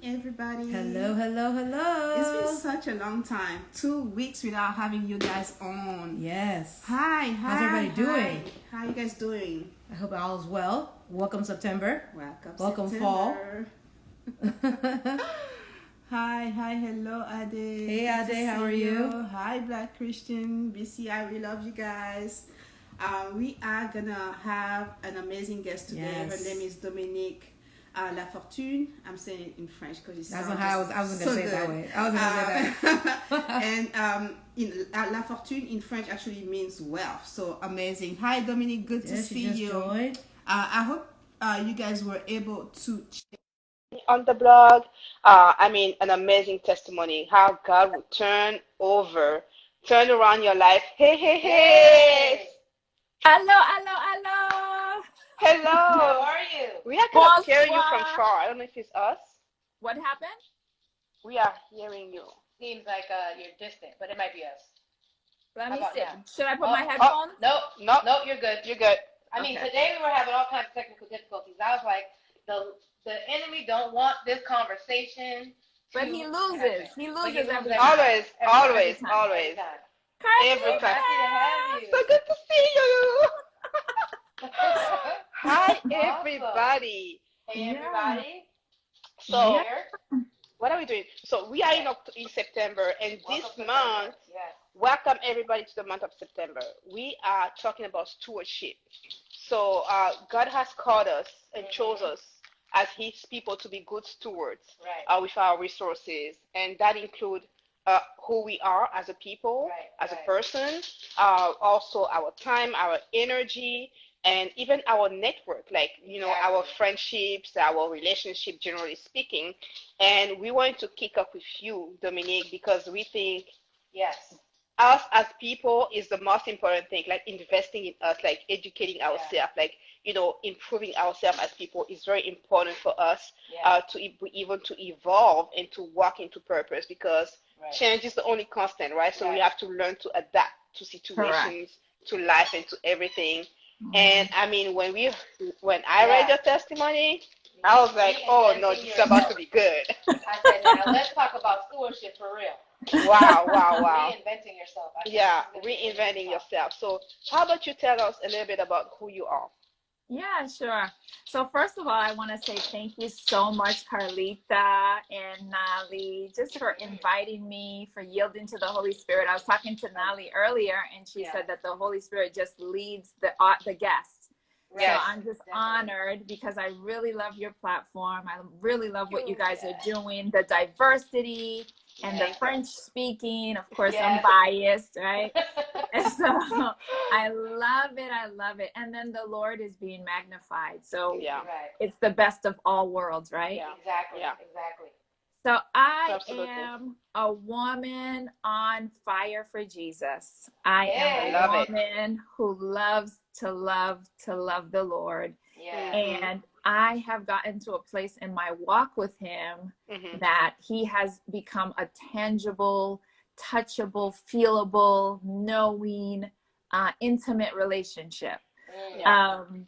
everybody. Hello, hello, hello. It's been such a long time. 2 weeks without having you guys on. Yes. Hi. How's everybody doing? How you guys doing? I hope all is well. Welcome September. Welcome September. Fall. Hi, hello Ade. Hey Ade, how are you? Hi Black Christian, BCI, we love you guys. We are gonna have an amazing guest today. Yes. Her name is Dominique. LaFortune. I'm saying it in French because it's That's how I wasn't gonna say it that way. I wasn't gonna say that. And LaFortune in French actually means wealth. So amazing. Hi Dominique, good to see you. Joined. I hope you guys were able to check on the blog. An amazing testimony how God would turn around your life. Hey. Hello. How are you? We are kind of hearing you from far. I don't know if it's us. What happened? We are hearing you. Seems like you're distant, but it might be us. Let me see. Now? Should I put my headphones? No, you're good. You're good. I mean, today we were having all kinds of technical difficulties. I was like, the enemy don't want this conversation. But he loses. He loses every time. Always. Every time. Every time. Happy to have you. So good to see you. Hi, Awesome. everybody. Hey, everybody. So, Here. what are we doing? So, we are in September, and Welcome this to month, Yes. welcome everybody to the month of September. We are talking about stewardship. So, God has called us and chose us as His people to be good stewards Right. with our resources, and that includes who we are as a people, as a person, also our time, our energy, and even our network, like, our friendships, our relationship, generally speaking. And we want to kick off with you, Dominique, because we think Yes. us as people is the most important thing, like investing in us, like educating ourselves, like, improving ourselves as people is very important for us to even to evolve and to walk into purpose, because change is the only constant, right? So we have to learn to adapt to situations, to life, and to everything. And when I read your testimony, I was like, oh no, this is about to be good. I said, now let's talk about stewardship for real. Wow. Reinventing yourself. Reinventing yourself. So how about you tell us a little bit about who you are? Yeah, sure. So first of all, I want to say thank you so much, Carlita and Nali, just for inviting me, for yielding to the Holy Spirit. I was talking to Nali earlier, and she said that the Holy Spirit just leads the guests. Yes, so I'm just honored because I really love your platform. I really love what you guys are doing, the diversity and the French speaking. Of course, I'm biased, right? And so I love it. And then the Lord is being magnified. So it's the best of all worlds, right? Yeah. Exactly. So I am a woman on fire for Jesus. I am a woman who loves to love the Lord. Yeah. And I have gotten to a place in my walk with Him that He has become a tangible, touchable, feelable, knowing, intimate relationship. I'm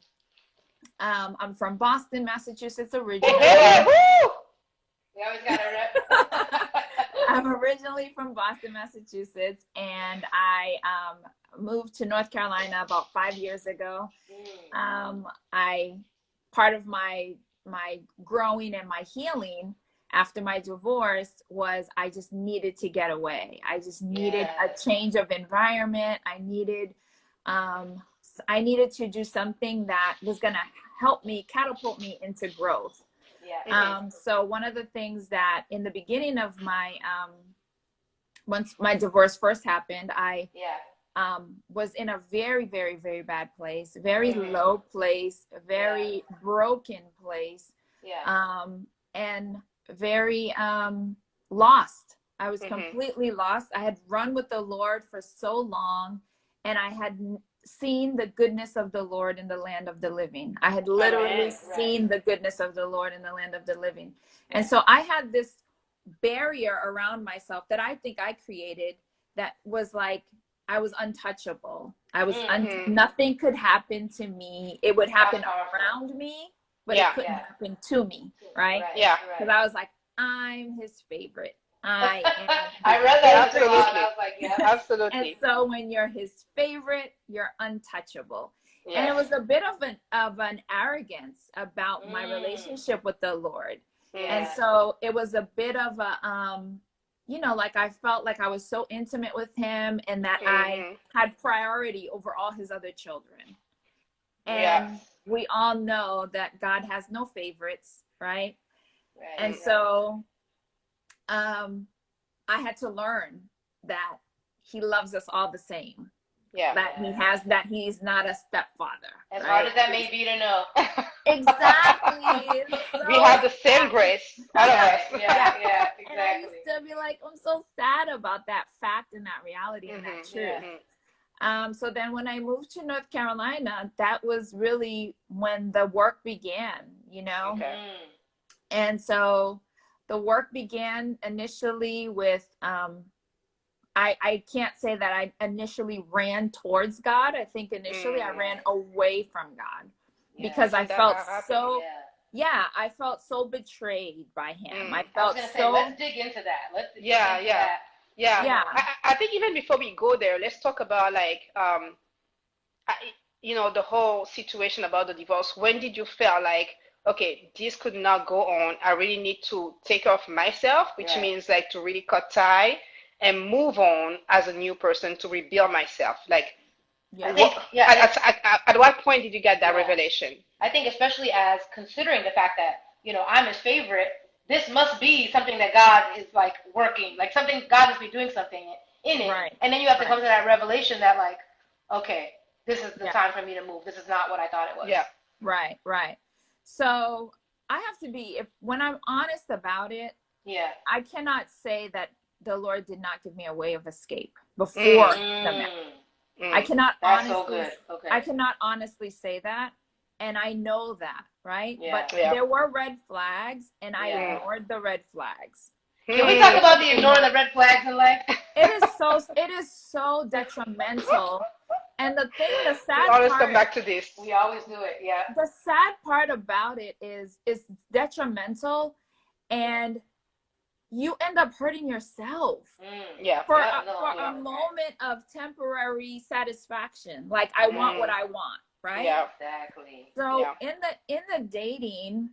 from Boston, Massachusetts originally. We always got to rep. I'm originally from Boston, Massachusetts, and I moved to North Carolina about 5 years ago. Part of my growing and my healing after my divorce was I just needed to get away. I just needed a change of environment. I needed to do something that was going to help me catapult me into growth. So one of the things that in the beginning of my once my divorce first happened, I was in a very, very, very bad place, very low place, very broken place, and very lost. I was completely lost. I had run with the Lord for so long, and I had seen the goodness of the Lord in the land of the living. I had literally seen the goodness of the Lord in the land of the living. And so I had this barrier around myself that I think I created that was like, I was untouchable. I was, nothing could happen to me. It would happen around me, but it couldn't happen to me. Right. Yeah. Because I was like, I'm his favorite. I am. I read that Absolutely. and I was like, yeah. Absolutely. And so when you're his favorite, you're untouchable. Yeah. And it was a bit of an arrogance about my relationship with the Lord. Yeah. And so it was a bit of a you know, like I felt like I was so intimate with him and that I had priority over all his other children. And we all know that God has no favorites, right? And so I had to learn that he loves us all the same. Yeah. That he's not a stepfather. As hard as that may be to know. Exactly. We have the same grace, all of us. Yeah, exactly. And I used to be like, I'm so sad about that fact and that reality and that truth. So then when I moved to North Carolina, that was really when the work began, you know? Okay. And so the work began initially with, I can't say that I initially ran towards God. I think initially I ran away from God because I felt so, I felt so betrayed by him. I felt so. Let's dig into that. Let's dig into that. Yeah. I think even before we go there, let's talk about like, you know, the whole situation about the divorce. When did you feel like, okay, this could not go on. I really need to take care of myself, which means like to really cut tie and move on as a new person to rebuild myself. Like, at what point did you get that revelation? I think especially as considering the fact that, you know, I'm his favorite, this must be something that God is like working, like something, God must be doing something in it. Right. And then you have to come to that revelation that like, okay, this is the time for me to move. This is not what I thought it was. Yeah. Right. So I have to be, when I'm honest about it, I cannot say that the Lord did not give me a way of escape before the marriage. I cannot I cannot honestly say that, and I know that, right? But there were red flags, and I ignored the red flags. Can we talk about the ignoring the red flags in life? It is so detrimental. And the sad we always part, come back to this. We always do it, The sad part about it is it's detrimental, and you end up hurting yourself for a moment of temporary satisfaction. Like I want what I want, right? Yeah, exactly. So in the dating,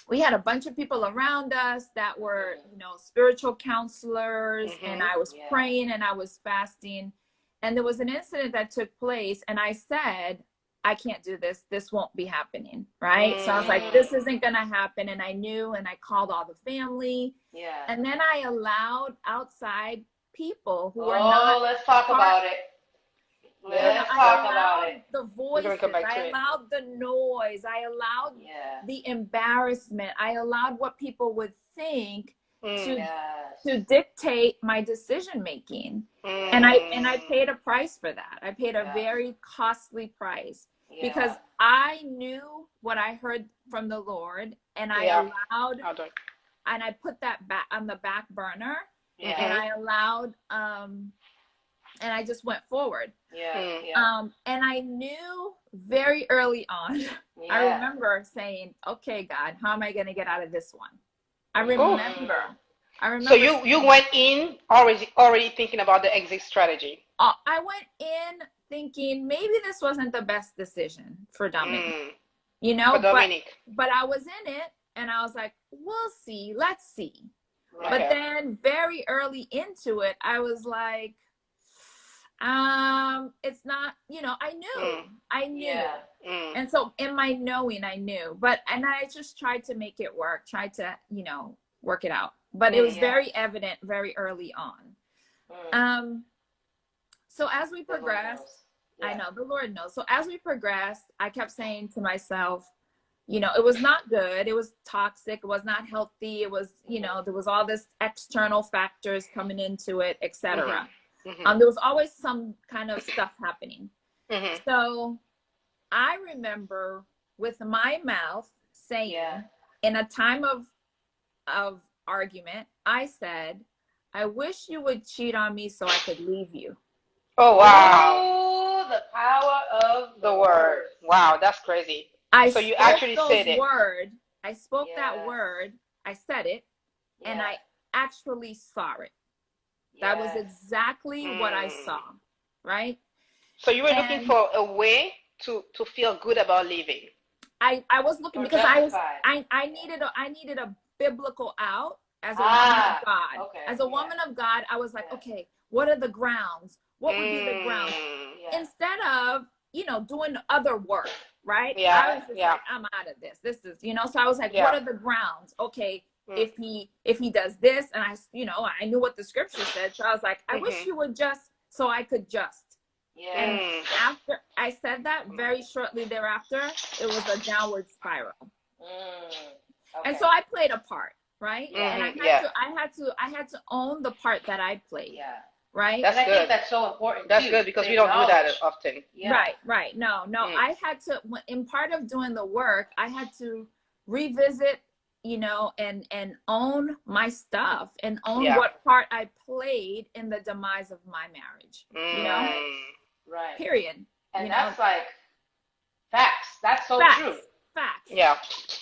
we had a bunch of people around us that were, you know, spiritual counselors, and I was praying and I was fasting, and there was an incident that took place, and I said, I can't do this. This won't be happening, right? So I was like, this isn't going to happen. And I knew, and I called all the family. Yeah. And then I allowed outside people who were not. Let's talk about it. Let's talk about it. The voices. I allowed the noise. I allowed the embarrassment. I allowed what people would think to dictate my decision making. And I paid a price for that. I paid a very costly price because I knew what I heard from the Lord, and I allowed, and I put that back on the back burner, and I allowed, and I just went forward. And I knew very early on, I remember saying, okay, God, how am I going to get out of this one? I remember. So you went in already thinking about the exit strategy. I went in thinking maybe this wasn't the best decision for Dominique. You know, but I was in it, and I was like, we'll see, let's see. Right. But then very early into it, I was like, it's not, you know, I knew. And so in my knowing, I knew, and I just tried to make it work, tried to, you know, work it out. But it was very evident very early on. So as we progressed, I know the Lord knows. So as we progressed, I kept saying to myself, you know, it was not good. It was toxic. It was not healthy. It was, you know, there was all this external factors coming into it, etc. There was always some kind of stuff happening. So I remember with my mouth saying, in a time of argument, I said, I wish you would cheat on me so I could leave you. Oh, wow. Oh, the power of the word. Wow, that's crazy. So you actually said it. I spoke that word. I said it. and I actually saw it. That was exactly what I saw, right? So you were looking for a way to feel good about living. I was looking because I needed a biblical out as a woman of God. Okay. As a woman of God, I was like, okay, what are the grounds? What would be the grounds? Instead of, doing other work, right? I was just like, I'm out of this. This is, so I was like, what are the grounds? Okay, if he does this, and I knew what the scripture said, so I was like, I wish you would just, so I could just. Yeah. And after I said that, very shortly thereafter, it was a downward spiral. Okay. And so I played a part, right? And I had to own the part that I played. Yeah. Right. That's good. I think that's so important. That's good because we don't do that often. Yeah. Right. No. I had to, in part of doing the work, I had to revisit, and own my stuff and own what part I played in the demise of my marriage. Right. Period. And that's like facts. That's so true. Facts. Yeah.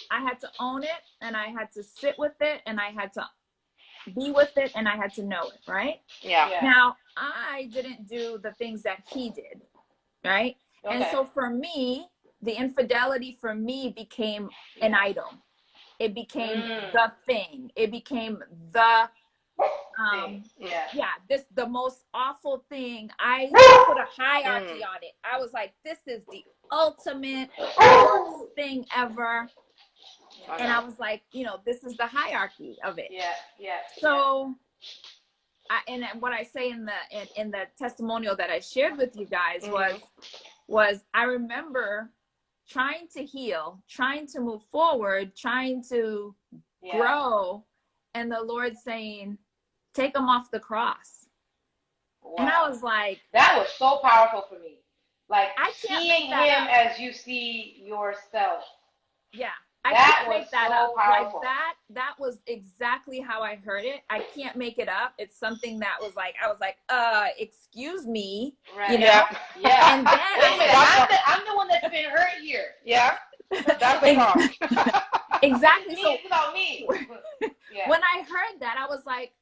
I had to own it, and I had to sit with it, and I had to be with it, and I had to know it, right? Yeah. Now, I didn't do the things that he did, right? Okay. And so for me, the infidelity for me became an idol. It became the thing. It became the the most awful thing. I put a hierarchy on it. I was like, this is the ultimate worst thing ever. And I was like, this is the hierarchy of it. Yeah. So, and what I say in the testimonial that I shared with you guys was I remember trying to heal, trying to move forward, trying to grow, and the Lord saying, take them off the cross. Wow. And I was like, that was so powerful for me. Like, I can't seeing him up. As you see yourself. Yeah. I can't make that up. Powerful. Like that was exactly how I heard it. I can't make it up. It's something that was like, I was like, excuse me. Right. Yeah. And then I'm the one that's been hurt here. Yeah. That's the part. Exactly. So it's about me. When I heard that, I was like,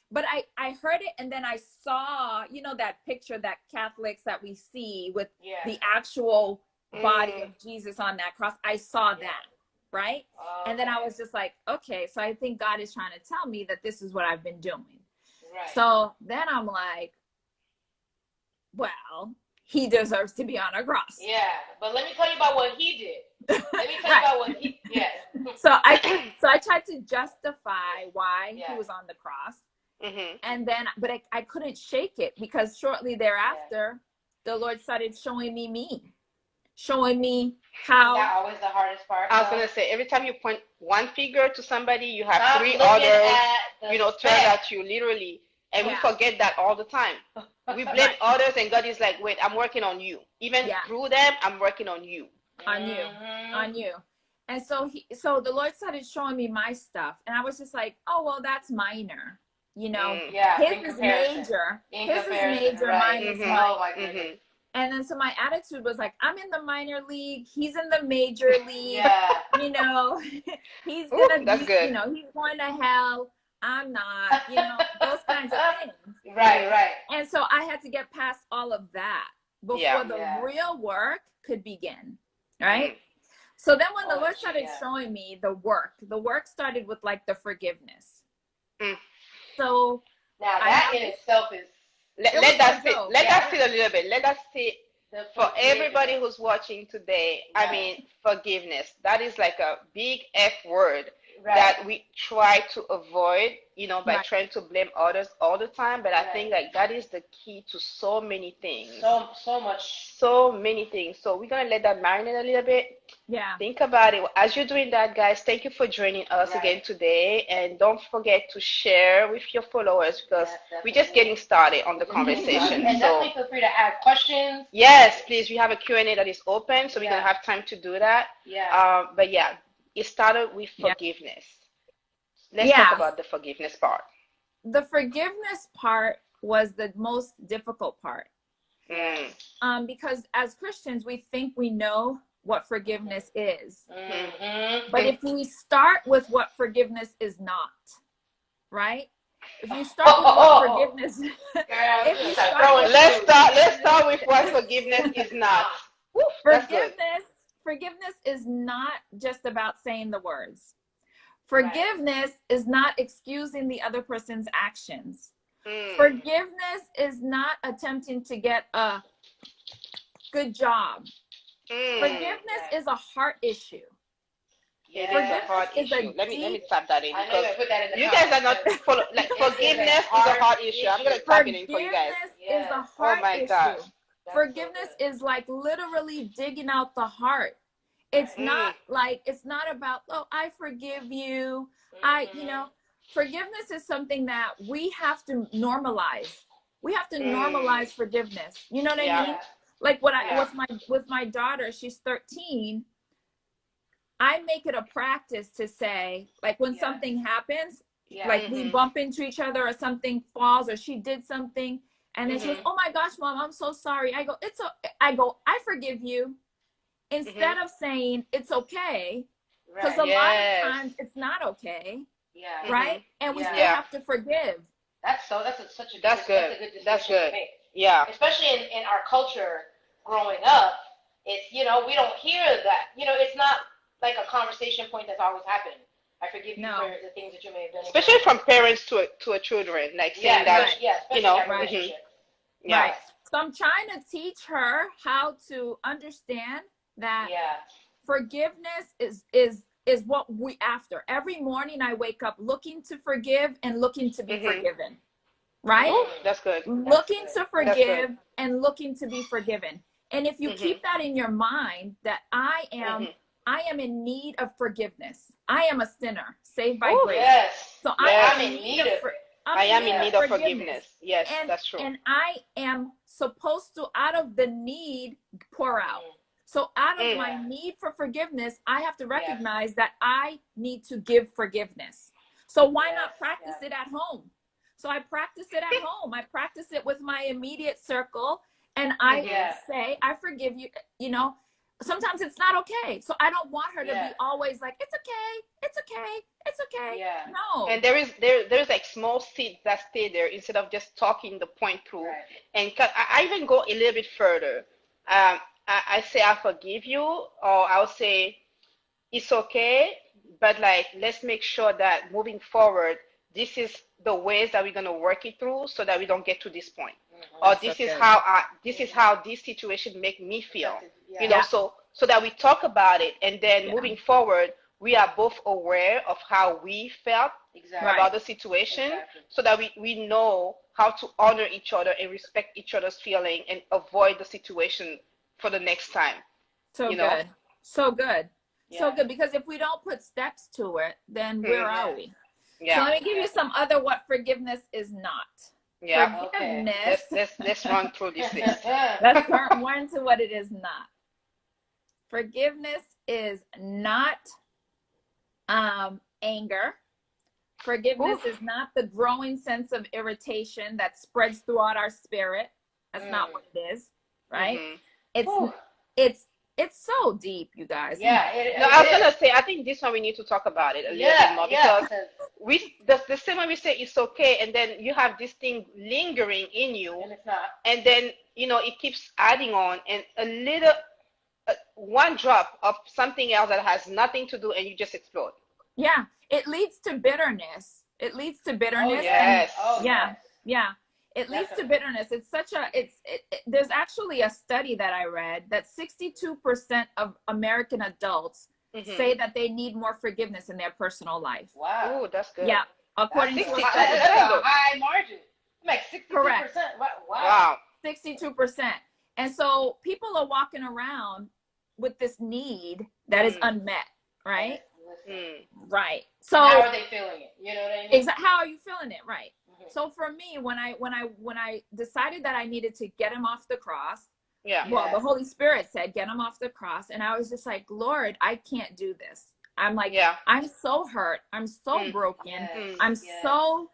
but I heard it, and then I saw, that picture that Catholics that we see with the actual body of Jesus on that cross. I saw that. Right. Okay. And then I was just like, okay, so I think God is trying to tell me that this is what I've been doing. Right. So then I'm like, well, he deserves to be on a cross. Yeah. But let me tell you about what he did. Let me tell you about what he So I tried to justify why he was on the cross. And then, but I couldn't shake it, because shortly thereafter, the Lord started showing me how. Is that always the hardest part? I was going to say, every time you point one finger to somebody, you have three others, turn at you, literally. And we forget that all the time. We blame others, and God is like, wait, I'm working on you. Even through them, I'm working on you. On you. And so the Lord started showing me my stuff, and I was just like, oh, well, that's minor. His is major. His is major, mine is minor. And then so my attitude was like, I'm in the minor league, he's in the major league. He's gonna he's going to hell, I'm not, those kinds of things. Right. And so I had to get past all of that before the real work could begin. Right? So then when the Lord started showing me the work started with like the forgiveness. So now that in itself is let that sit. Let that sit a little bit. Let that sit for everybody who's watching today. I mean, forgiveness. That is like a big F word that we try to avoid, by trying to blame others all the time. But I think like that is the key to so many things. So many things. So we're gonna let that marinate a little bit. Yeah. Think about it. As you're doing that, guys, thank you for joining us again today. And don't forget to share with your followers, because we're just getting started on the conversation. And definitely feel free to add questions. Yes, please. We have a Q&A that is open, so we're going to have time to do that. But it started with forgiveness. Let's talk about the forgiveness part. The forgiveness part was the most difficult part. Because as Christians, we think we know what forgiveness is. But if we start with what forgiveness is not, right? If you start with what forgiveness, if you start, let's start with what forgiveness is not. Forgiveness is not just about saying the words. Forgiveness is not excusing the other person's actions. Forgiveness is not attempting to get a good job. Forgiveness is a heart issue. It is a heart issue. Let me tap that in, because you guys are not like forgiveness is a heart issue. I'm gonna tap it in for you guys. Forgiveness is a heart issue. Gosh. Forgiveness is like literally digging out the heart. It's not like, it's not about, oh, I forgive you. Forgiveness is something that we have to normalize. We have to normalize forgiveness. You know what I mean? Like with my daughter, she's 13. I make it a practice to say, like, when something happens, like we bump into each other or something falls or she did something, and then she goes, oh my gosh, Mom, I'm so sorry. I go, I forgive you. Instead of saying it's okay, because a lot of times it's not okay, right? And we still have to forgive. That's good. That's good. Yeah. Especially in our culture growing up, it's, we don't hear that. It's not like a conversation point that's always happening. I forgive you for the things that you may have done. Especially from parents to a children, like saying that, Right. So I'm trying to teach her how to understand that forgiveness is what we after. Every morning I wake up looking to forgive and looking to be forgiven. Right? Ooh, that's good. Looking to forgive and looking to be forgiven. And if you keep that in your mind, that I am in need of forgiveness. I am a sinner saved by grace. Yes. So I am in need of I am in need of forgiveness. Yes, that's true. And I am supposed to, out of the need, pour out. So out of my need for forgiveness, I have to recognize that I need to give forgiveness. So why not practice it at home? So I practice it at home. I practice it with my immediate circle. And I say, I forgive you. Sometimes it's not okay. So I don't want her to be always like, it's okay, it's okay, it's okay. Yeah. No. And there's like small seeds that stay there instead of just talking the point through. Right. And I even go a little bit further. I say I forgive you, or I'll say it's okay, but like, let's make sure that moving forward, this is the ways that we're going to work it through so that we don't get to this point. Or this is how this situation make me feel. So that we talk about it, and then moving forward, we are both aware of how we felt about the situation, so that we know how to honor each other and respect each other's feeling and avoid the situation for the next time. So good. So good. So good, because if we don't put steps to it, then where are we? So let me give you some other what forgiveness is not. Forgiveness. Let's run through this list. Let's run to what it is not. Forgiveness is not anger. Forgiveness is not the growing sense of irritation that spreads throughout our spirit. That's not what it is, right? It's so deep, you guys. I was gonna say, I think this one we need to talk about it a little bit more, because the same way we say it's okay, and then you have this thing lingering in you, and it's not, and then it keeps adding on, and a little one drop of something else that has nothing to do, and you just explode. Yeah, it leads to bitterness. It leads to bitterness. It leads to bitterness. It's such a, there's actually a study that I read that 62% of American adults say that they need more forgiveness in their personal life. Wow. Ooh, that's good. Yeah. According to a study. That's a high margin. Like 62%. Correct. Wow. 62%. And so people are walking around with this need that is unmet, right? Right. So how are they feeling it? You know what I mean? Exactly. How are you feeling it? Right. So for me, when I decided that I needed to get him off the cross, the Holy Spirit said, get him off the cross. And I was just like, Lord, I can't do this. I'm like, I'm so hurt. I'm so broken. I'm so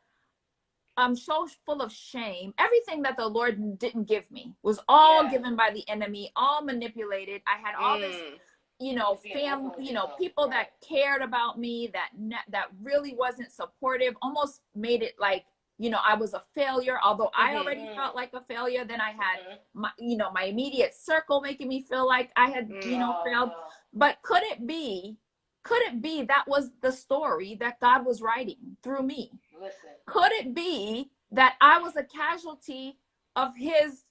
full of shame. Everything that the Lord didn't give me was all given by the enemy, all manipulated. I had all this, people that cared about me, that really wasn't supportive, almost made it like, I was a failure, although I already felt like a failure. Then I had my immediate circle making me feel like I had, failed. But could it be that was the story that God was writing through me? Listen. Could it be that I was a casualty of his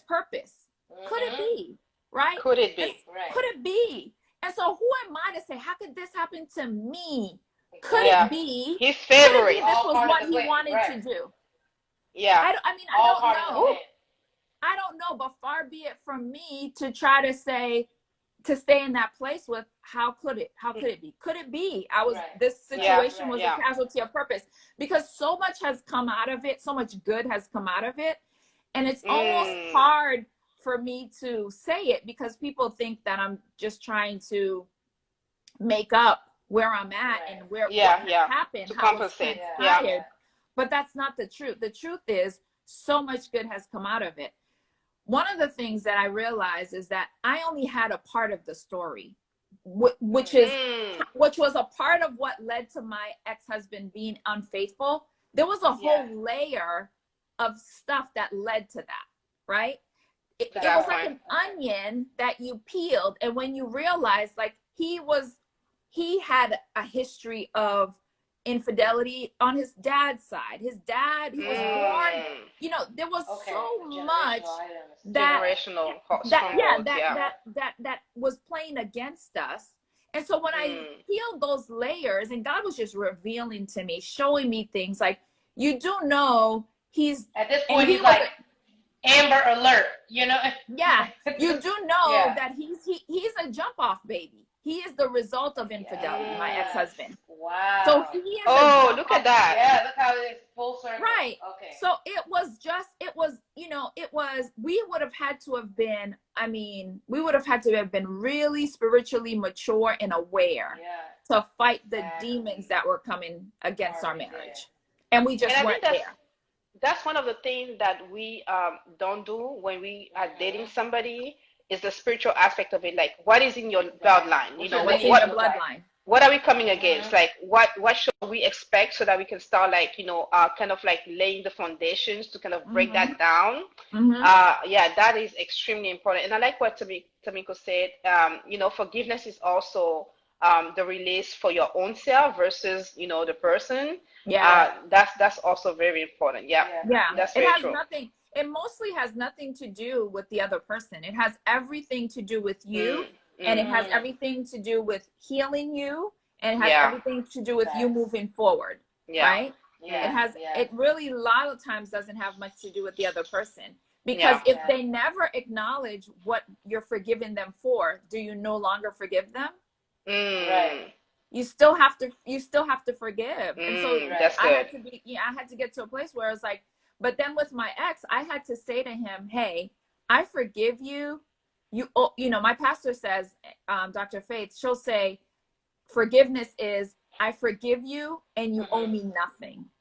purpose? Could it be? Right? Could it be? Could it be? And so who am I to say, how could this happen to me? Could it be his favorite? This was what he wanted to do. Yeah. I don't know. I don't know, but far be it from me to try to say, to stay in that place with how could it be? Could it be this situation was a casualty of purpose? Because so much has come out of it, so much good has come out of it. And it's almost hard for me to say it because people think that I'm just trying to make up where I'm at and what happened, to how compensate. it's transpired. But that's not the truth. The truth is so much good has come out of it. One of the things that I realized is that I only had a part of the story, which was a part of what led to my ex-husband being unfaithful. There was a whole layer of stuff that led to that, right? It was like an onion that you peeled, and when you realize, like, he had a history of infidelity on his dad's side. His dad, he was born, there was so much that was playing against us. And so when I peeled those layers, and God was just revealing to me, showing me things like, you do know he's at this point he's like Amber Alert, Yeah, you do know that he's a jump off baby. He is the result of infidelity, my ex-husband. Wow. So he is look at that. Yeah, look how it's full circle. Right. Okay. So we would have had to have been really spiritually mature and aware to fight the demons that were coming against our marriage. And we just weren't there. That's one of the things that we don't do when we are dating somebody, is the spiritual aspect of it. Like, what is in your bloodline? What's in your bloodline? What are we coming against? Like, what should we expect so that we can start, like, kind of like laying the foundations to kind of break that down. That is extremely important. And I like what Tamiko said. Forgiveness is also the release for your own self versus, the person. That's also very important. That's very true. It mostly has nothing to do with the other person. It has everything to do with you, and it has everything to do with healing you, and it has everything to do with you moving forward, right? It really, a lot of times, doesn't have much to do with the other person, because if they never acknowledge what you're forgiving them for, do you no longer forgive them? Right. You still have to forgive. And so I had to get to a place where it's like, but then with my ex, I had to say to him, hey, I forgive you. My pastor says, Dr. Faith, she'll say, forgiveness is, I forgive you and you owe me nothing.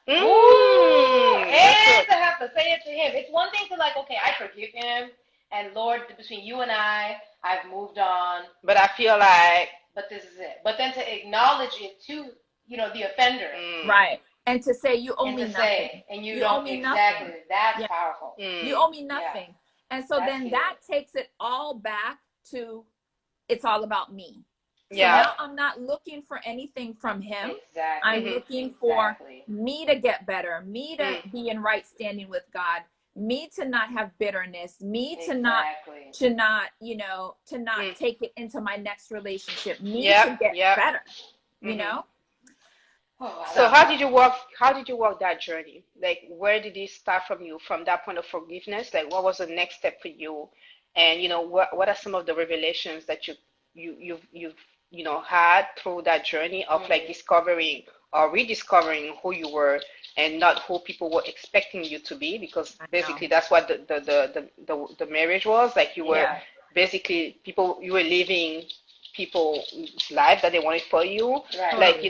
Ooh, and to have to say it to him. It's one thing to like, okay, I forgive him, and Lord, between you and I've moved on. But I feel like. But this is it. But then to acknowledge it to, the offender. Right. And to say, you owe me nothing. And you don't owe me exactly. Nothing. That's powerful. You owe me nothing. Yeah. And so then that takes it all back to, it's all about me. So now I'm not looking for anything from him. Exactly. I'm looking for me to get better, me to be in right standing with God, me to not have bitterness, me to not take it into my next relationship, me to get better, you know? So how did you walk that journey? Like, where did it start from you, from that point of forgiveness? Like, what was the next step for you? And, what are some of the revelations that you've had through that journey of like discovering or rediscovering who you were and not who people were expecting you to be? Because basically that's what the marriage was. Like, you were basically you were living people's lives that they wanted for you. Right. Like,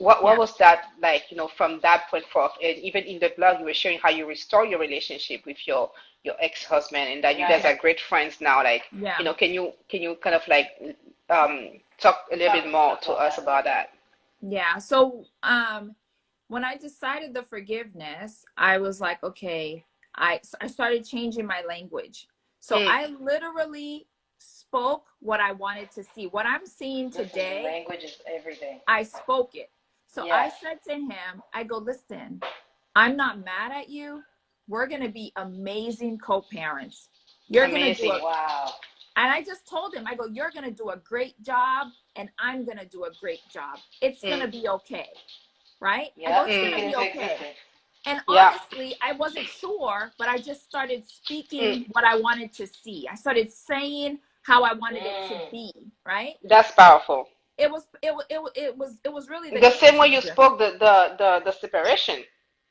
what was that like, from that point forth? And even in the blog, you were sharing how you restore your relationship with your ex-husband, and that you guys are great friends now. Like, can you kind of like talk a little bit more to us about that? Yeah. So when I decided the forgiveness, I was like, okay, I started changing my language. So I literally spoke what I wanted to see. What I'm seeing today, language is everything. I spoke it. So I said to him, I go, listen, I'm not mad at you. We're going to be amazing co-parents. You're going to do it. Wow. And I just told him, I go, you're going to do a great job and I'm going to do a great job. It's going to be okay. Right? Yep. I go, it's going to be okay. And honestly, I wasn't sure, but I just started speaking what I wanted to see. I started saying how I wanted it to be, right? That's powerful. It was really the same way you spoke the separation.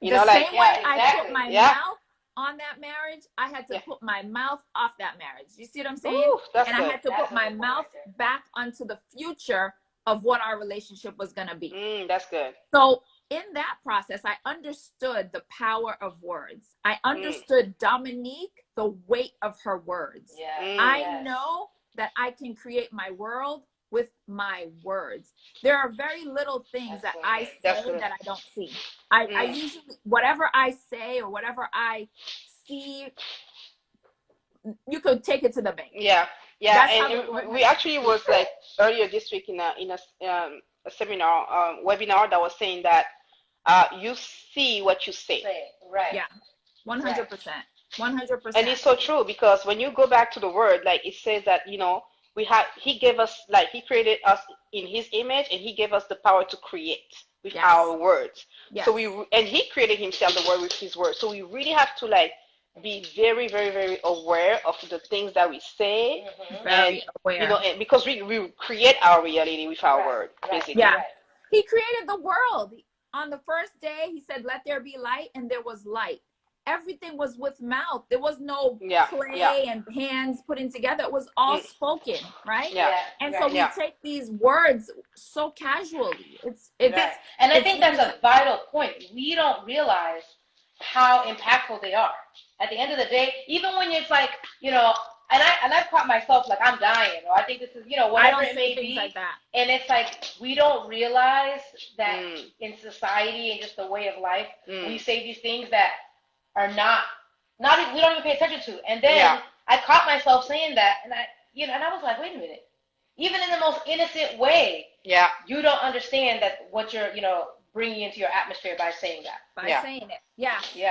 Same way I put my mouth on that marriage, I had to put my mouth off that marriage. You see what I'm saying? Ooh, and I had to put my mouth back onto the future of what our relationship was going to be. That's good. So in that process, I understood the power of words. I understood Dominique, the weight of her words. I know that I can create my world with my words. There are very little things that I say that I don't see. I usually, whatever I say or whatever I see, you could take it to the bank. Yeah. And we actually was like earlier this week in a seminar, webinar that was saying that you see what you say. Right. Yeah. 100%. 100%. And it's so true, because when you go back to the word, like it says that, he gave us, like he created us in his image, and he gave us the power to create with our words. So and he created himself, the word, with his words. So we really have to like be very, very, very aware of the things that we say, very aware. And because we create our reality with our word, basically. Yeah. He created the world. On the first day, he said, let there be light, and there was light. Everything was with mouth. There was no clay and hands putting together. It was all spoken, right? And so we take these words so casually. And I think that's a vital point. We don't realize how impactful they are. At the end of the day, even when it's like, and I've caught myself like I'm dying, or I think this is, whatever it may be. Like that. And it's like we don't realize that in society and just the way of life, we say these things that are not we don't even pay attention to. And then I caught myself saying that, and I was like, wait a minute. Even in the most innocent way, you don't understand that what you're, bringing into your atmosphere by saying that. By saying it.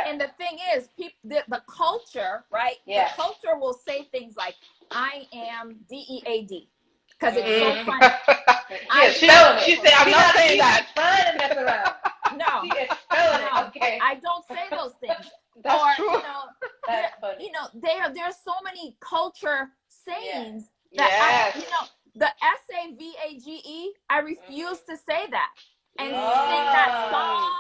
And the thing is, the culture, right? The culture will say things like, I am DEAD. Because it's so funny. She said, I'm not saying that. Trying to mess around. No. She is spelling it. Okay. I don't say those things. That's true. There's so many culture sayings that the SAVAGE, I refuse to say that. And sing that song,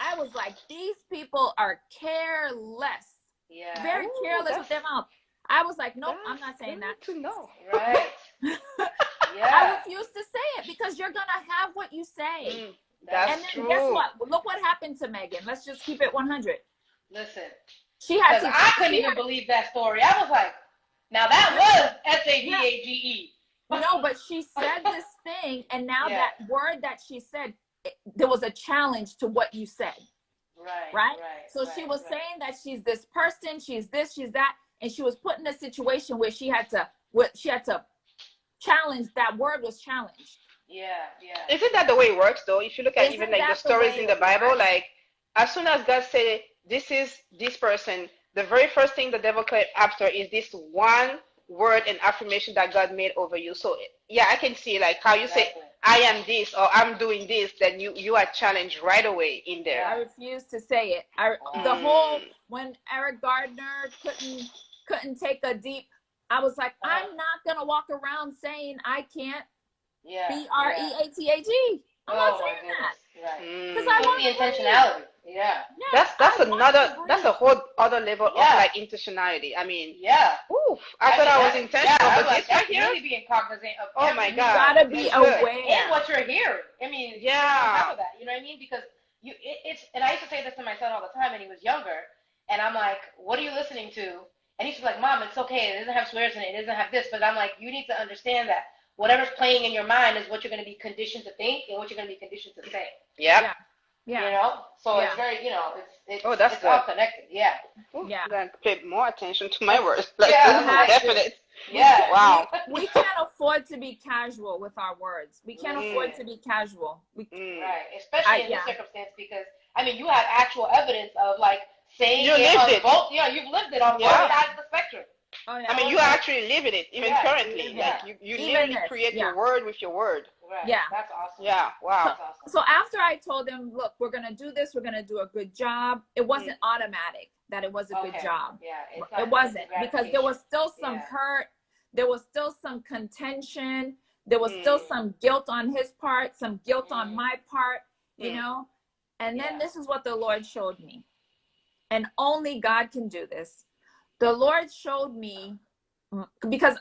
I was like, these people are careless. Very careless with their mouth. I was like, nope, I'm not saying that. To know. Right. I refuse to say it, because you're going to have what you say. That's and then true. Guess what? Look what happened to Megan. Let's just keep it 100. Listen. She had to. I couldn't even believe that story. I was like, now that was SAVAGE. No, but she said this thing, and now that word that she said, there was a challenge to what you said. Right? So she was saying that she's this person, she's this, she's that, and she was put in a situation where she had to challenge. That word was challenged. Isn't that the way it works, though? If you look at even like the stories in the Bible, like as soon as God said, this is this person, the very first thing the devil came after is this one word and affirmation that God made over you. So I can see like how you say, I am this, or I'm doing this, then you are challenged right away in there. I refuse to say it. The whole, when Eric Gardner couldn't take a deep, I was like, I'm not going to walk around saying I can't BREATAG. I'm not saying that. Because I want the intentionality. that's that's a whole other level of Yeah. like intentionality. I mean, Yeah. oof, I thought I was intentional, Yeah, but this right here, really being cognizant of oh my everything. God, You gotta be it's good. aware. And what you're hearing. I mean, Yeah. on top of that, you know what I mean? Because it's, and I used to say this to my son all the time when he was younger, and I'm like, what are you listening to? And he's like, Mom, it's okay. It doesn't have swears in it. It doesn't have this. But I'm like, you need to understand that whatever's playing in your mind is what you're going to be conditioned to think and what you're going to be conditioned to say. Yep. Yeah. You know? So Yeah. it's very, you know, it's that's all good. connected. Yeah. Ooh, Yeah. I'm gonna pay more attention to my words. Like, Yeah, this is right. definite. Yeah. Wow. We can't afford to be casual with our words. We can't afford to be casual. Right. Especially in this circumstance, because I mean, you have actual evidence of like saying You it lived on it. both. You know, you've lived it on both sides of the spectrum. Oh, yeah. I mean, you are actually living it, even currently. Yeah. Like, you Even literally this, create your word with your word. Right. Yeah. That's awesome. Yeah, wow. That's awesome. So after I told him, look, we're going to do this, we're going to do a good job, it wasn't automatic that it was a good job. Yeah. It wasn't, because there was still some hurt. There was still some contention. There was still some guilt on his part, some guilt on my part, you know? And then this is what the Lord showed me. And only God can do this. The Lord showed me, because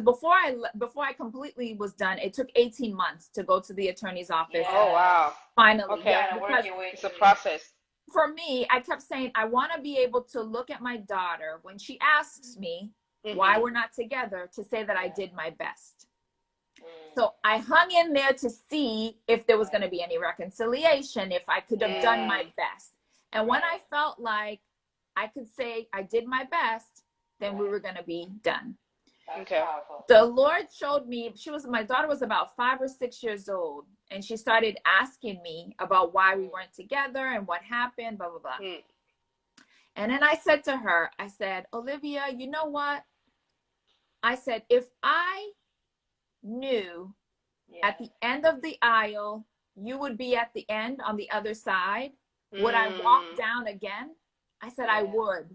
before I completely was done, it took 18 months to go to the attorney's office. Yeah. Oh, wow. Finally. Okay. Because it's a process. for me, I kept saying, I want to be able to look at my daughter when she asks me why we're not together, to say that I did my best. So I hung in there to see if there was going to be any reconciliation, if I could have done my best. And when I felt like I could say I did my best, then we were going to be done. Okay. The Lord showed me, my daughter was about 5 or 6 years old, and she started asking me about why we weren't together and what happened, blah, blah, blah. And then I said to her, I said, Olivia, you know what? I said, if I knew at the end of the aisle, you would be at the end on the other side, would I walk down again? I said, I would.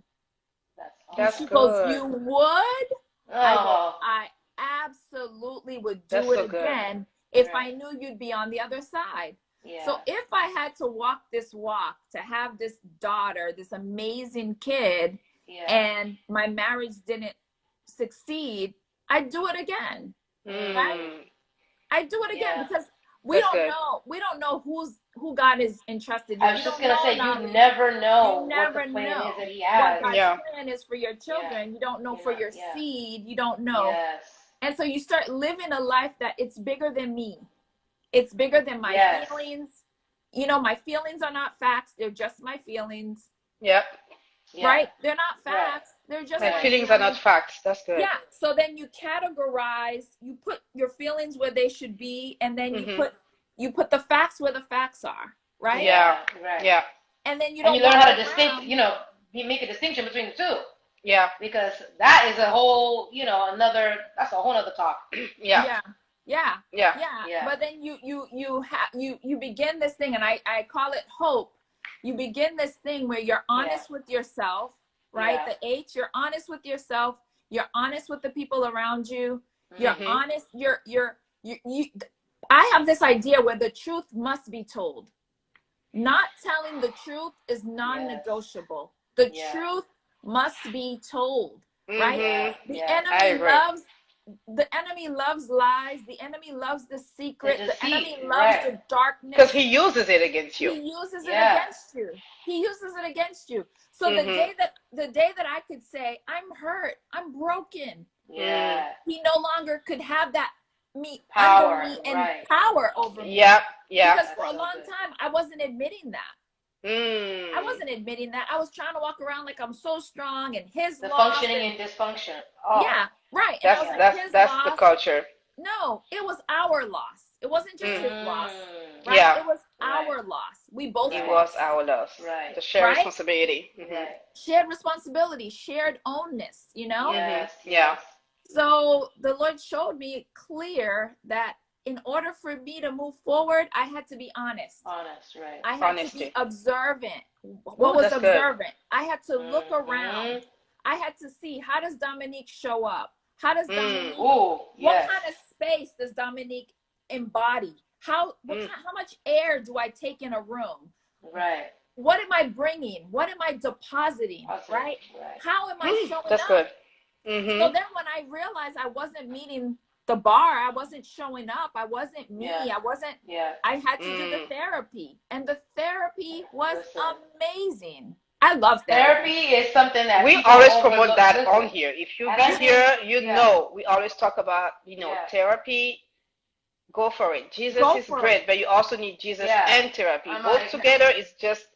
That's she good. goes, you would? Oh. I absolutely would do it again if I knew you'd be on the other side. Yeah. So if I had to walk this walk to have this daughter, this amazing kid, and my marriage didn't succeed, I'd do it again. Right? I'd do it again because we don't know who God is entrusted in. I was just gonna say, you never know what the plan is that He has. What God's plan is for your children. You don't know for your seed. You don't know. Yes. And so you start living a life that it's bigger than me. It's bigger than my feelings. You know, my feelings are not facts. They're just my feelings. Yep. Right? They're not facts. They're just my feelings are not facts. That's good. Yeah. So then you categorize, you put your feelings where they should be, and then you put the facts where the facts are. Right? Yeah. Right. Yeah. And then you don't learn how to make a distinction between the two. Yeah. Because that is a whole, that's a whole other talk. Yeah. But then you begin this thing, and I call it hope. You begin this thing where you're honest with yourself, right? The H, you're honest with yourself. You're honest with the people around you. You're honest. I have this idea where the truth must be told. Not telling the truth is non-negotiable. The truth must be told, right? The enemy loves lies. The enemy loves the secret. The enemy loves the darkness. Because he uses it against you. He uses it against you. He uses it against you. So the day that I could say, I'm hurt, I'm broken. Yeah. He no longer could have that power under me and power over me. Yeah. Because for a long time I wasn't admitting that. I wasn't admitting that. I was trying to walk around like I'm so strong, and his the loss functioning and dysfunction. Oh. Yeah, right. That's and I was like, that's loss, the culture. No, it was our loss. It wasn't just his loss. Right? Yeah. It was our loss. We both It was our loss. Right. The shared responsibility. Right. Shared responsibility, shared ownness, Yes. Yeah. So the Lord showed me clear that in order for me to move forward, I had to be honest. Honest, right. I had to be observent. What was observant? Good. I had to look around. I had to see, how does Dominique show up? How does Dominique, what kind of space does Dominique embody? How much air do I take in a room? Right. what am I bringing? What am I depositing? Right? How am I showing That's up? good. So then when I realized I wasn't meeting the bar, I wasn't showing up, I wasn't me, I wasn't, I had to do the therapy. And the therapy was amazing. I love therapy is something that we always promote that on here. If you've been here, know we always talk about, therapy. Go for it. Jesus is great, but you also need Jesus and therapy. Both together is just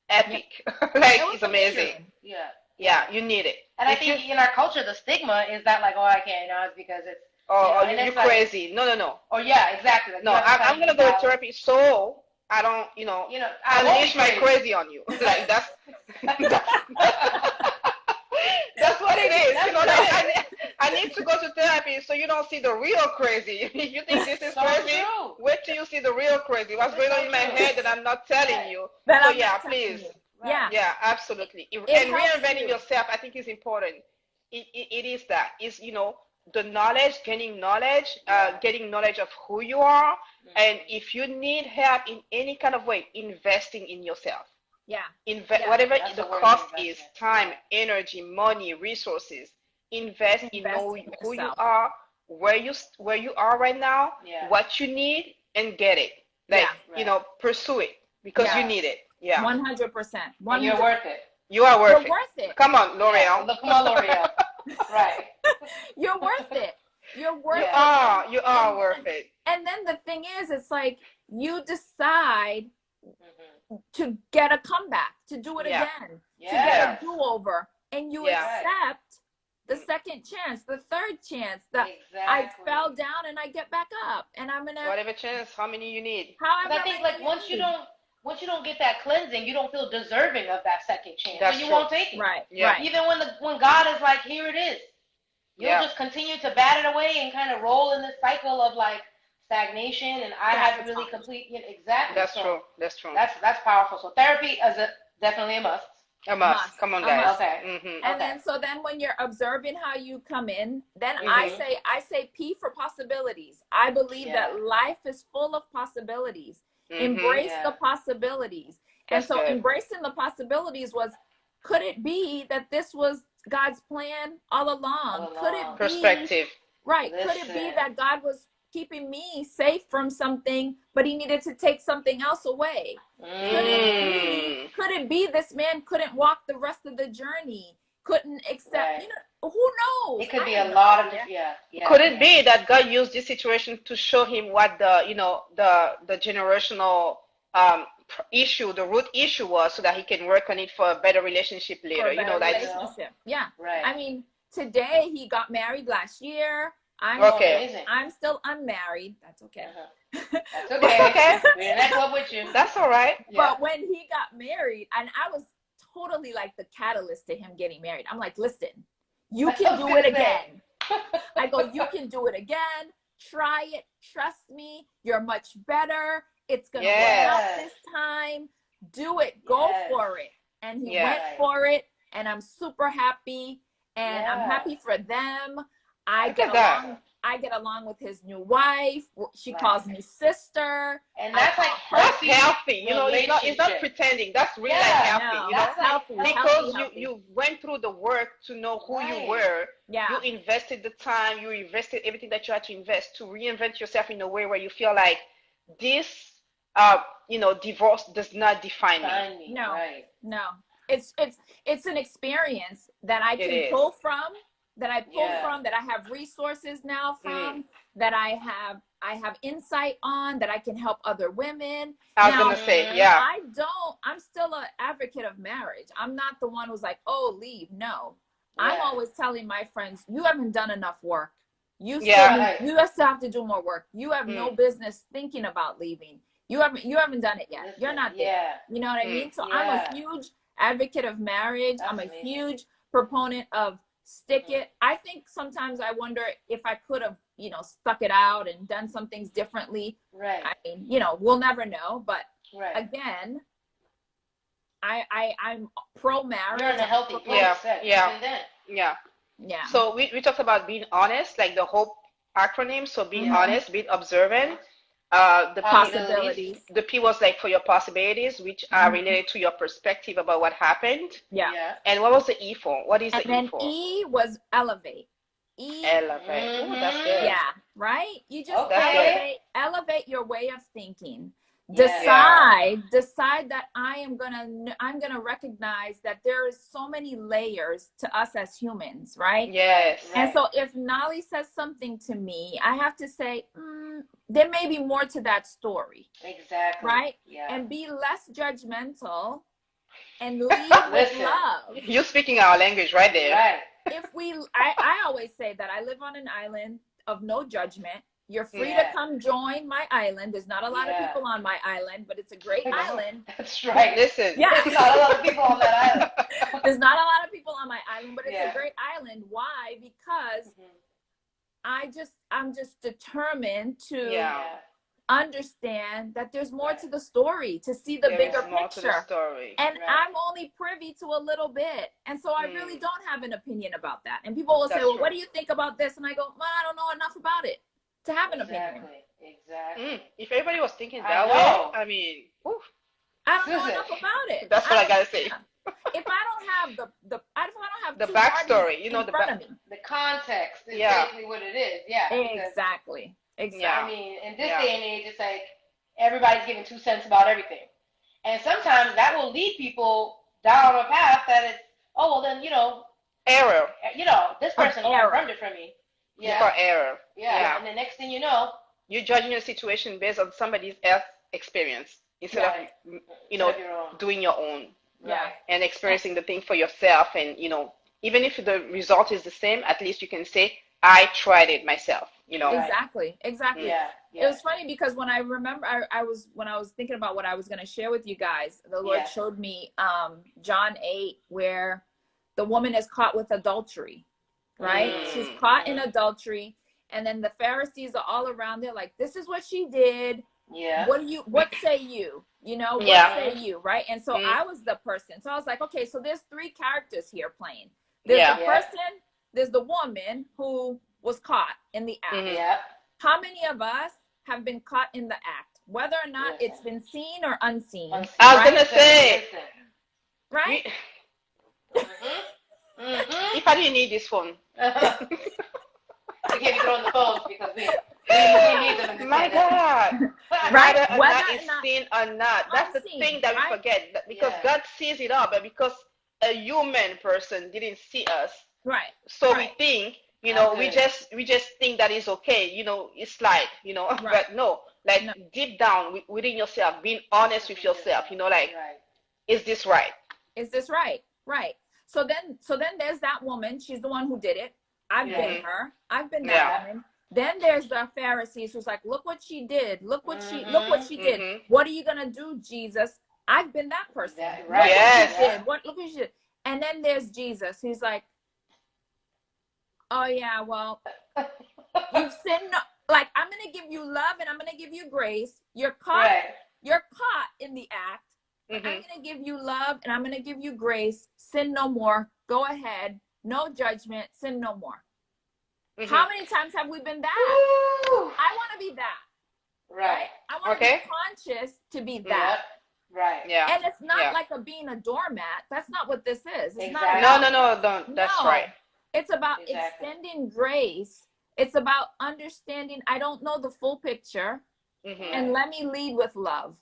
epic. Like, it's amazing. Yeah, you need it. And I think in our culture, the stigma is that, like, oh, I can't, it's because it's, you're crazy. No. Oh, yeah, exactly. Like, no, I'm going to go to therapy so I don't, unleash my crazy on you. Like, that's that's what it is. I need to go to therapy so you don't see the real crazy. If you think this is crazy, wait till you see the real crazy. What's going on in my head that I'm not telling you. So please. Yeah, absolutely. And reinventing yourself, I think, is important. It is that. It's, the knowledge, getting knowledge of who you are. And if you need help in any kind of way, investing in yourself. Whatever the cost is, time, energy, money, resources, invest in knowing who you are, where you are right now, what you need, and get it. Like, pursue it because you need it. 100%. And you're worth it. You are worth it. Come on, L'Oreal. Come on, L'Oreal. Right. You're worth it. You're worth it. You are worth it. And then the thing is, it's like you decide to get a comeback, to do it again, to get a do-over, and you accept the second chance, the third chance, that I fell down and I get back up, and I'm gonna whatever chance, how many you need. I think, like, once you don't get that cleansing, you don't feel deserving of that second chance. That's so you true. won't take it. Right. Even when God is like, here it is, you'll just continue to bat it away and kind of roll in this cycle of, like, stagnation, and I haven't really complete. Exactly. That's true. That's true. That's powerful. So therapy is definitely a must. A must. Come on, guys. Okay. And then when you're observing how you come in, then I say P for possibilities. I believe that life is full of possibilities. Embrace the possibilities. And so embracing the possibilities was, could it be that this was God's plan all along? Could it be perspective? Right. Could it be that God was keeping me safe from something, but he needed to take something else away? Could it be this man couldn't walk the rest of the journey, couldn't accept, who knows? It could be a lot of, Could it be that God used this situation to show him what the generational issue, the root issue was, so that he can work on it for a better relationship later? Relationship. Yeah. Right. I mean, today he got married last year. I'm still unmarried. That's okay. That's okay. We're not up with you. That's all right. But when he got married, and I was totally like the catalyst to him getting married. I'm like, listen, you can do it again. I go, you can do it again. Try it. Trust me. You're much better. It's going to work out this time. Do it. Go for it. And he went for it. And I'm super happy. And I'm happy for them. I get along with his new wife. She calls me sister. And that's that's healthy. It's not pretending. That's really healthy. That's healthy. Because you went through the work to know who you were. Yeah. You invested the time. You invested everything that you had to invest to reinvent yourself in a way where you feel like this, divorce does not define me. No. No. It's an experience that I can pull from. That I have resources now from, that I have insight on, that I can help other women. I was going to say, I'm still an advocate of marriage. I'm not the one who's like, oh, leave. No. I'm always telling my friends, you haven't done enough work. You still have to do more work. You have no business thinking about leaving. You haven't done it yet. You're not there. You know what I mean? So I'm a huge advocate of marriage. I'm a huge proponent of stick it. I think sometimes I wonder if I could have, stuck it out and done some things differently. Right. I mean, we'll never know. But again, I'm pro marriage. You're in a healthy place. Yeah. So we talked about being honest, like the whole acronym. So being honest, being observant, The possibilities. The P was like for your possibilities, which are related to your perspective about what happened. Yeah. And what was the E for? What is the E for? And then E was elevate. Elevate. Ooh, that's good. Yeah, right? You just elevate your way of thinking. Decide that I'm gonna recognize that there is so many layers to us as humans, right? Yes. And so if Nolly says something to me, I have to say, there may be more to that story. Exactly. Right? Yeah. And be less judgmental and lead with love. You're speaking our language right there. Right. I always say that I live on an island of no judgment. You're free to come join my island. There's not a lot of people on my island, but it's a great island. That's right. Listen. Yeah. There's not a lot of people on that island. There's not a lot of people on my island, but it's a great island. Why? Because I'm just determined to understand that there's more to the story, to see the bigger picture. And I'm only privy to a little bit. And so I really don't have an opinion about that. And people will say, well, what do you think about this? And I go, well, I don't know enough about it to have an opinion. Exactly. If everybody was thinking that way, I mean, I don't know enough about it. That's what I gotta say. If I don't have the backstory, you know, the context is basically what it is. Yeah. Exactly. I mean, in this day and age, it's like everybody's giving 2 cents about everything, and sometimes that will lead people down a path that is, error. This person confirmed it for me. Yeah. For error. Yeah. And the next thing you know, you're judging a situation based on somebody else's experience instead of doing your own. And experiencing the thing for yourself, and even if the result is the same, at least you can say, I tried it myself. Exactly. Yeah. It was funny because when I remember, when I was thinking about what I was going to share with you guys, the Lord showed me John 8, where the woman is caught with adultery, right? She's caught in adultery, and then the Pharisees are all around there like, this is what she did. Yeah. What say you? What say you, right? And so I was the person. So I was like, okay, so there's 3 characters here playing. There's the person, there's the woman who was caught in the act. How many of us have been caught in the act, whether or not it's been seen or unseen? I was gonna say, right? If I didn't need this phone, we can't be throwing the phones because we need them. My God, right? Whether it's seen or not, that's the thing that we forget. Because God sees it all, but because a human person didn't see us, right? So we think, we just think that is okay. It's like, but no, like deep down within yourself, being honest with yourself. Is this right? Is this right? Right. So then there's that woman. She's the one who did it. I've been her. I've been that woman. Then there's the Pharisees who's like, look what she did. Look what she did. What are you gonna do, Jesus? I've been that person. Right. Look what she did. And then there's Jesus. He's like, oh yeah, well, you've sinned. Like, I'm gonna give you love and I'm gonna give you grace. You're caught. Right. You're caught in the act. I'm gonna give you love and I'm gonna give you grace. Sin no more. Go ahead. No judgment. Sin no more. How many times have we been that? Ooh. I want to be that. Right. I want to be conscious to be that. Right. Yeah. And it's not like being a doormat. That's not what this is. It's exactly. not No, don't. That's right. It's about extending grace. It's about understanding I don't know the full picture, and let me lead with love.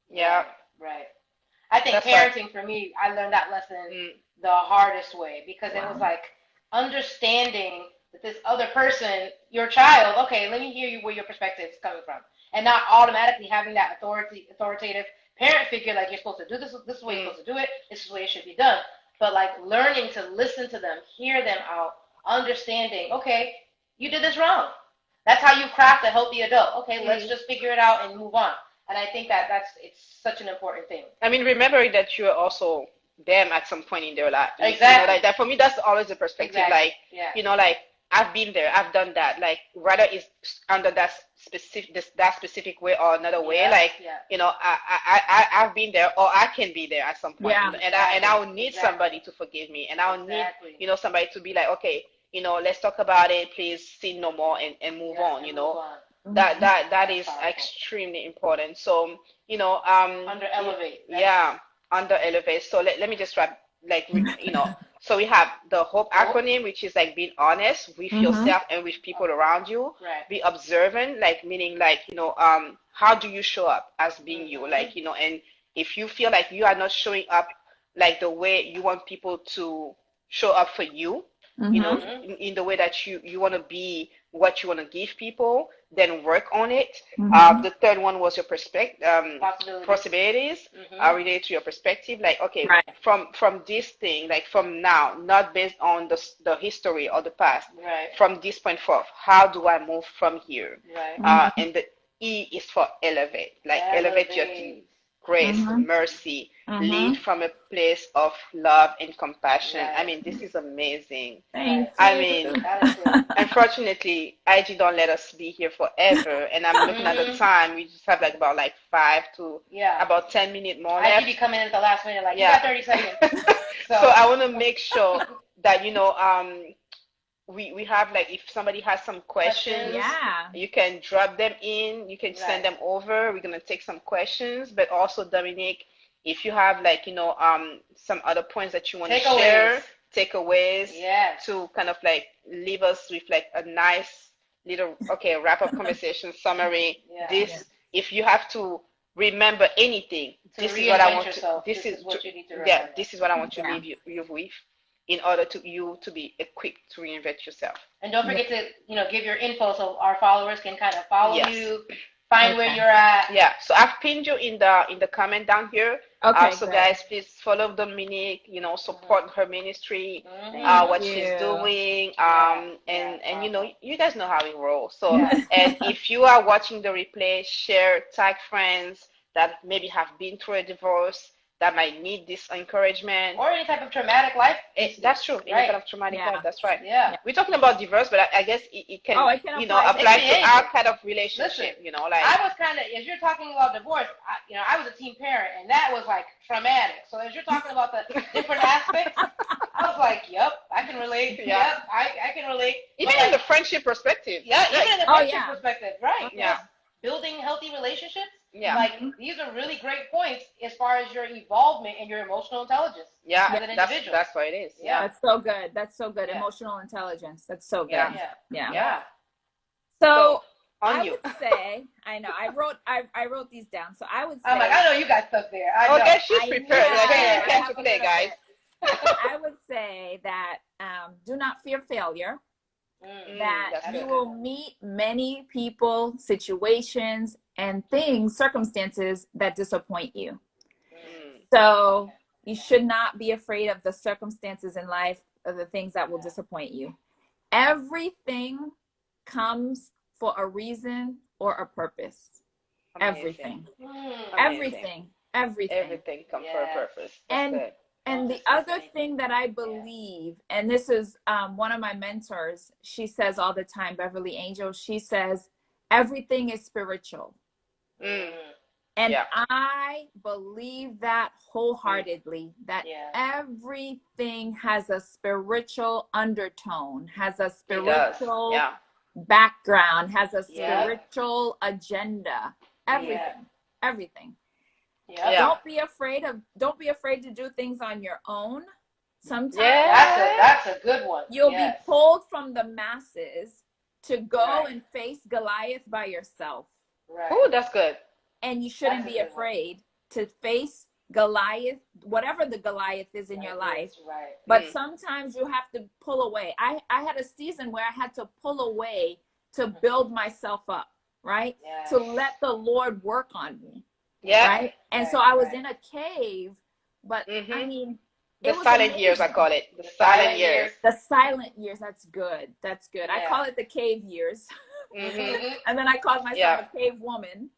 Yeah. Right. I think parenting for me, I learned that lesson the hardest way, because it was like understanding that this other person, your child, okay, let me hear you where your perspective is coming from, and not automatically having that authoritative parent figure, like you're supposed to do this is the way you're supposed to do it, this is the way it should be done. But like learning to listen to them, hear them out, understanding, okay, you did this wrong. That's how you craft a healthy adult. Okay, let's just figure it out and move on. And I think it's such an important thing. I mean, remembering that you're also them at some point in their life. Exactly. Like that, for me, that's always the perspective. Exactly. Like, like I've been there, I've done that. Like whether it's under that specific way or another way. I've been there, or I can be there at some point. Yeah. And I will need somebody to forgive me, and I will need somebody to be like, okay, let's talk about it, please sin no more and move on. That is extremely important. So, under elevate. Yeah, under elevate. So let me just wrap, like, so we have the HOPE acronym, which is like being honest with yourself and with people around you. Right. Be observant, like, meaning like, how do you show up as being you? Like, and if you feel like you are not showing up like the way you want people to show up for you, in the way that you want to be, what you want to give people, then work on it. The third one was your possibilities related to your perspective. Like, okay, from this thing, like from now, not based on the history or the past. Right. From this point forth, how do I move from here? Right. And the E is for elevate. Like elevate your team. Grace, mercy, lead from a place of love and compassion. Right. I mean, this is amazing. Thank you. I mean, unfortunately, IG don't let us be here forever, and I'm looking at the time. We just have like about 5 to about 10 minutes more left. IG be coming in at the last minute, like, you got 30 seconds. So I want to make sure that we have, like, if somebody has some questions, you can drop them in, you can send them over. We're going to take some questions, but also, Dominique, if you have, like, some other points that you want to share, takeaways, to kind of like leave us with like a nice little, wrap up conversation summary. If you have to remember anything, this is what I want to, this is what you need to remember. This is what I want to leave you with, in order to be equipped to reinvent yourself. And don't forget to, give your info so our followers can kind of follow you, find where you're at. Yeah. So I've pinned you in the comment down here. So guys, please follow Dominique, support her ministry, what she's doing. And you guys know how it rolls. So, and if you are watching the replay, share, tag friends that maybe have been through a divorce, that might need this encouragement, or any type of traumatic life. That's true. Any kind of traumatic life. That's right. Yeah. We're talking about divorce, but I guess it can, apply to our kind of relationship. Listen, I was kind of, as you're talking about divorce, I was a teen parent, and that was like traumatic. So as you're talking about the different aspects, I was like, yep, I can relate. Yep, I can relate. Even in the friendship perspective. Yeah, even in the friendship perspective, right? Yeah. Building healthy relationships. Yeah. Like, these are really great points as far as your evolvement and your emotional intelligence. Yeah. As an individual. That's what it is. Yeah. That's so good. That's so good. Emotional intelligence. That's so good. Yeah. So I would say, I know, I wrote these down. So I would say, I know you got stuff there. She's prepared. Can't you play, guys? I would say that do not fear failure. That you will meet many people, situations, and things, circumstances that disappoint you. So you should not be afraid of the circumstances in life, of the things that will disappoint you. Everything comes for a reason or a purpose. Amazing. Everything comes for a purpose. And the other thing that I believe, and this is one of my mentors, she says all the time, Beverly Angel, she says, everything is spiritual. And I believe that wholeheartedly, that everything has a spiritual undertone, has a spiritual background, has a spiritual agenda, everything. Don't be afraid to do things on your own. Sometimes that's a good one. You'll be pulled from the masses to go and face Goliath by yourself. Oh, that's good. And you shouldn't be afraid to face Goliath, whatever the Goliath is in your life. But sometimes you have to pull away. I had a season where I had to pull away to build myself up, right? To let the Lord work on me. Right? And so I was in a cave, but I mean, the silent years, I call it. The silent years. The silent years. That's good. I call it the cave years. And then I called myself a cave woman.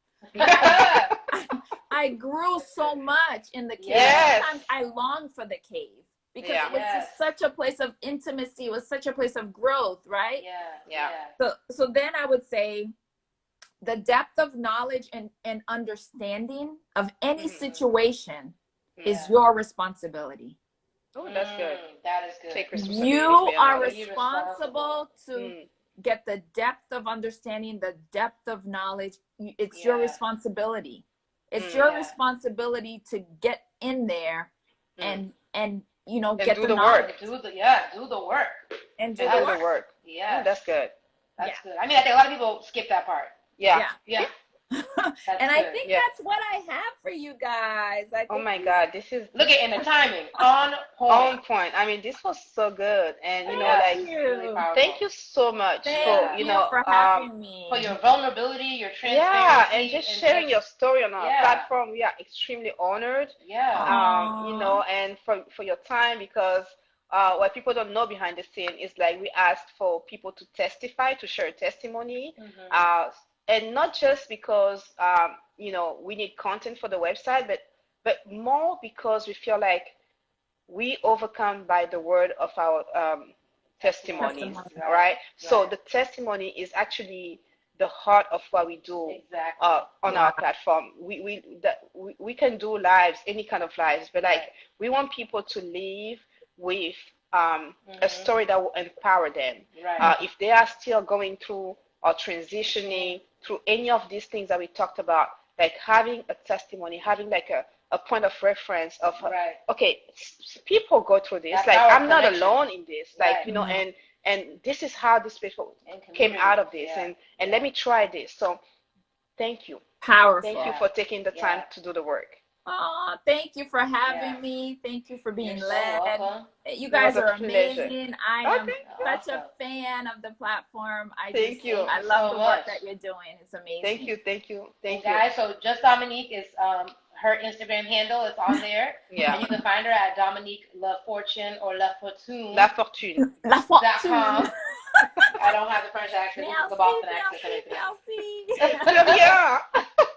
I grew so much in the cave. Sometimes I longed for the cave because it was just such a place of intimacy. It was such a place of growth, right? So then I would say the depth of knowledge and understanding of any situation is your responsibility. Oh, that's good. That is good. Take responsibility. You are responsible to get the depth of understanding, the depth of knowledge, it's your responsibility. It's your responsibility to get in there and you know, get do the the knowledge. work. Do the work. And do the work. Yeah. That's good. That's good. I mean, I think a lot of people skip that part. Yeah. And I think that's what I have for you guys. Oh my God, this is look at in the timing on point. On point. I mean, this was so good, and you know, like, really thank you so much for having me, for your vulnerability, your transparency, and just sharing your story on our platform. We are extremely honored. You know, and for your time, because what people don't know behind the scene is like we asked for people to testify, to share testimony. And not just because you know, we need content for the website, but more because we feel like we overcome by the word of our testimonies, right? So the testimony is actually the heart of what we do on our platform. We can do lives, any kind of lives, but like we want people to live with a story that will empower them. If they are still going through or transitioning through any of these things that we talked about, like having a testimony, having like a point of reference of, okay, people go through this. That's like, I'm not alone in this. Like, you know, and this is how this people came out of this. And let me try this. So thank you. Powerful. Thank you for taking the time to do the work. Oh, thank you for having me. Thank you for being led. So you guys are amazing. I am such a fan of the platform. Thank you. I love the work that you're doing. It's amazing. Thank you. Guys, so just Dominique is her Instagram handle is on there. And you can find her at Dominique LaFortune or LaFortune. LaFortune. LaFortune. I don't have the French accent. This is the Boston accent. Yeah.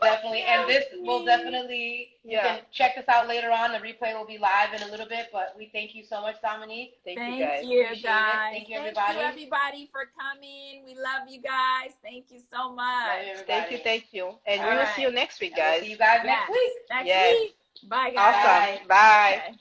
Definitely. And this will definitely, you can check this out later on. The replay will be live in a little bit, but we thank you so much, Dominique. Thank you, guys. Thank you, everybody. Thank you, everybody, for coming. We love you guys. Thank you so much. Thank you. And we will see you next week, guys. We'll see you guys next week. Next week. Bye, guys. Awesome. Bye. Okay.